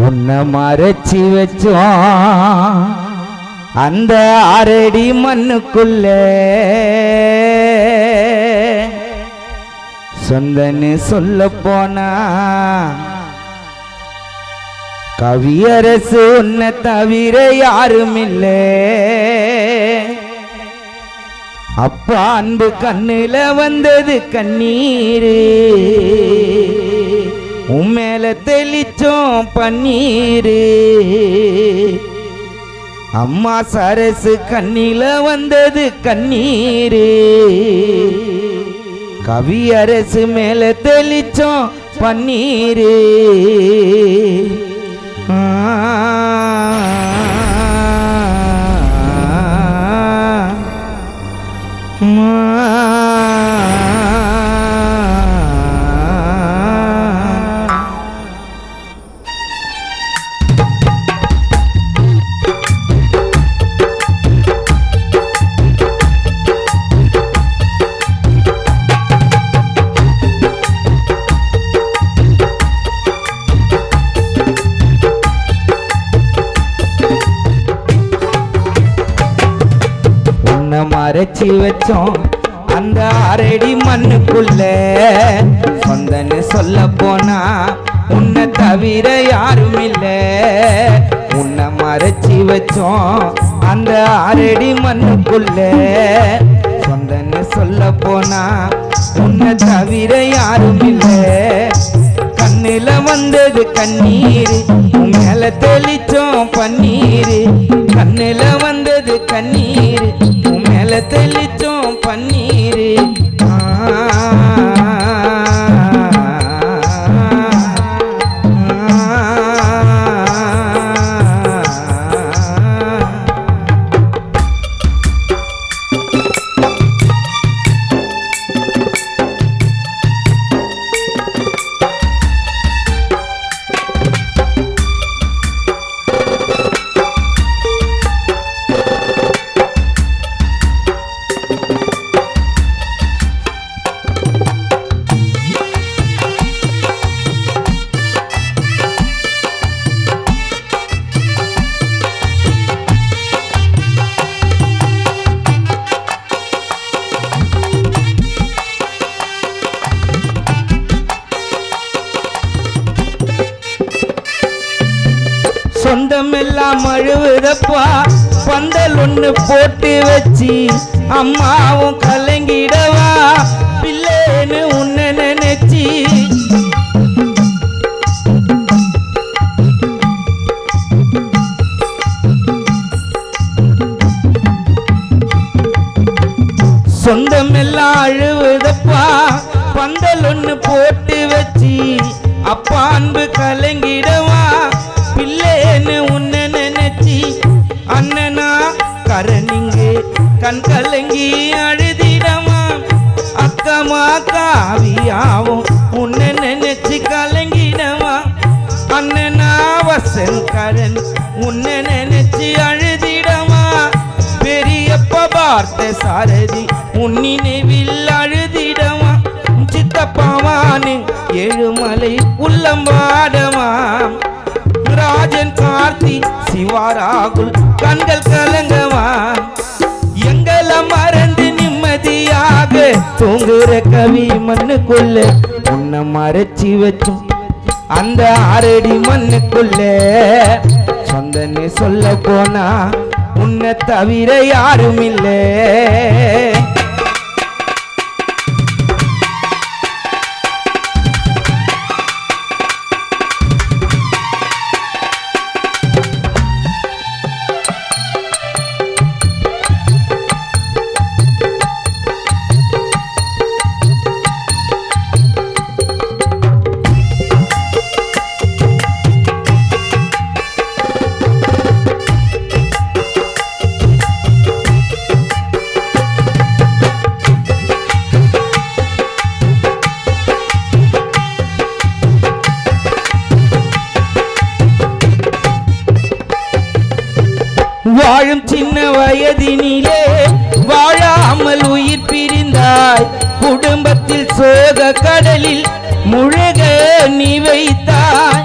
உன்னை மறைச்சி வச்சோம் அந்த 6 அடி மண்ணுக்குள்ள சொந்தன்னு சொல்ல போனா கவியரசு உன்னை தவிர யாரும் இல்லை. அப்பா அன்பு கண்ணுல வந்தது கண்ணீரு, உம்மேல தெளிச்சோம் பன்னீரு. அம்மா சரசு கண்ணில வந்தது கண்ணீரு, கவியரசு மேல தெளிச்சோம் பன்னீரு. மறைச்சி வச்சோம் அந்த 6 அடி மண்ணுக்குள்ள சொந்தன்னு சொல்ல போனா உன்னை தவிர யாரும் இல்லை. உன்னை மறைச்சி வச்சோம் அந்த 6 அடி மண்ணுக்குள்ள சொந்தன்னு சொல்ல போனா உன்னை தவிர யாரும் இல்லை. கண்ணுல வந்தது கண்ணீரு, உன் மேல தெளிச்சோம் பன்னீரு. கண்ணுல வந்தது கண்ணீரு, உன் மேல தெளிச்சோம் பன்னீரு. சொந்தம் எல்லாம் அழுவுதப்பா, பந்தல் ஒண்ணு போட்டு வச்சு அம்மாவும் கலங்கிடவா பிள்ளைன்னு உன்னை நினைச்சி. சொந்தம் எல்லாம் அழுவுதப்பா, பந்தல் ஒண்ணு போட்டு வச்சு அப்பா அன்பு கலங்கிடவா பிள்ளைன்னு உன்னை நினைச்சி. அண்ணனா கரணிங்கு கண் கலங்கி அழுதிடமா, அக்கமா காவியாவும் உன்னை நினைச்சு கலங்கிடமா. அண்ணனா வசன்கரன் உன்னை நினைச்சு அழுதிடமா. பெரியப்ப பார்த்த சாரதி உன் நினைவில் அழுதிடமா. சித்தப்பாவானு ஏழுமலை உள்ளம்பாடமா. ராஜன் கார்த்தி சிவாராகுல் கண்கள் கலங்கவா. எங்களை மறந்து நிம்மதியாக தூங்குற கவி மண்ணுக்குள்ள உன்னை மறைச்சி வச்சும் அந்த 6 அடி மண்ணுக்குள்ள சொந்தன்னு சொல்ல போனா உன்னை தவிர யாரும் இல்லை. வாழும் சின்ன வயதினிலே வாழாமல் உயிர் பிரிந்தாய். குடும்பத்தில் சோக கடலில் முழுக நீ வைத்தாய்.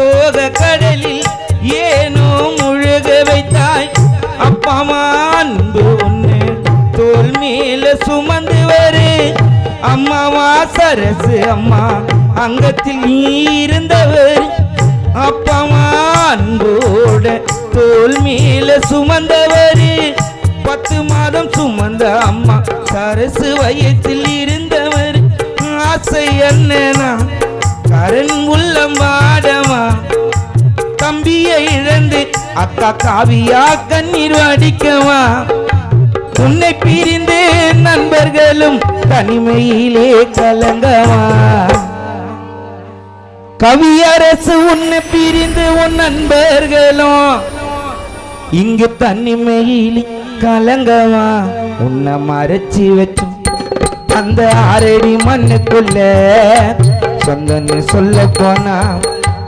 சோக கடலில் ஏனோ முழுக வைத்தாய் அப்பமா அன்பு ஒன்று தோல் மேல சுமந்து வரு அம்மாவா சரசு அம்மா அங்கத்தில் நீ இருந்தவர் அப்பமா அன்போட தோல் மேல சுமந்தவர் 10 மாதம் சுமந்த அம்மா சரசு வயத்தில் இருந்தவர் ஆசை என்னன்னா கரண் உள்ளம் வாடமா தம்பியை இழந்து அக்கா காவியா கண்ணீர் வடிக்கவா உன்னை பிரிந்து நண்பர்களும் தனிமையிலே கலங்கவா கவியரசு உன்னை பிரிந்து உன் நண்பர்களும் இங்கு தனிமையிலே கலங்கவா உன்னை மறைச்சி வச்சும் அந்த 6 அடி மண்ணுக்குள்ள சொந்தன்னு சொல்ல போனா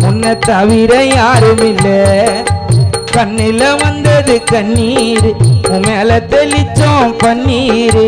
உன்னை தவிர யாரும் இல்ல கண்ணில வந்தது கண்ணீர் உன் மேல தெளிச்சோம் பன்னீர்